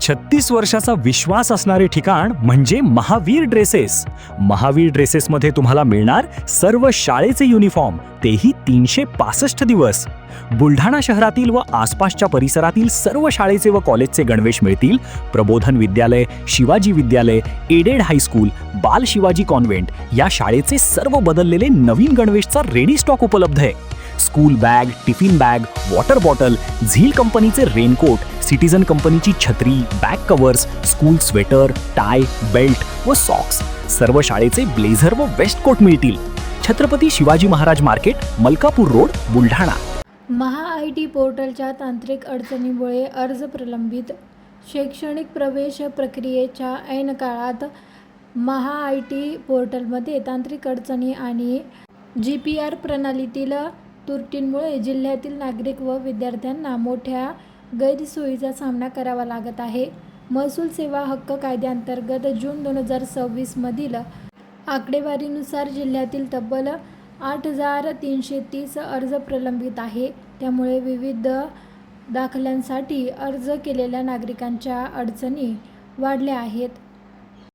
36 वर्षाचा विश्वास असणारे ठिकाण म्हणजे महावीर ड्रेसेस. महावीर ड्रेसेसमध्ये तुम्हाला मिळणार सर्व शाळेचे युनिफॉर्म, तेही 365 दिवस. बुलढाणा शहरातील व आसपासच्या परिसरातील सर्व शाळेचे व कॉलेजचे गणवेश मिळतील. प्रबोधन विद्यालय, शिवाजी विद्यालय, एडेड हायस्कूल, बाल शिवाजी कॉन्व्हेंट या शाळेचे सर्व बदललेले नवीन गणवेशचा रेडी स्टॉक उपलब्ध आहे. School bag, tiffin bag, water bottle, Zeel कंपनीचे रेनकोट, सिटीजन कंपनीची छत्री, back covers, school sweater, tie, belt व सॉक्स, सर्व शाळेचे ब्लेझर व वेस्ट कोट मिळतील. Chhatrapati Shivaji Maharaj market, Malkapur road, Buldhana. महा-आय-टी पोर्टलच्या तांत्रिक अडचणीमुळे अर्ज प्रलंबित. शैक्षणिक प्रवेश प्रक्रियेच्या ऐन काळात महा-आय-टी पोर्टलमध्ये तांत्रिक अडचणी आणि GPR प्रणालीतील त्रुटींमुळे जिल्ह्यातील नागरिक व विद्यार्थ्यांना मोठ्या गैरसोयीचा सामना करावा लागत आहे. महसूल सेवा हक्क कायद्याअंतर्गत जून 2026 मधील आकडेवारीनुसार जिल्ह्यातील तब्बल 8,330 अर्ज प्रलंबित आहे. त्यामुळे विविध दाखल्यांसाठी अर्ज केलेल्या नागरिकांच्या अडचणी वाढल्या आहेत.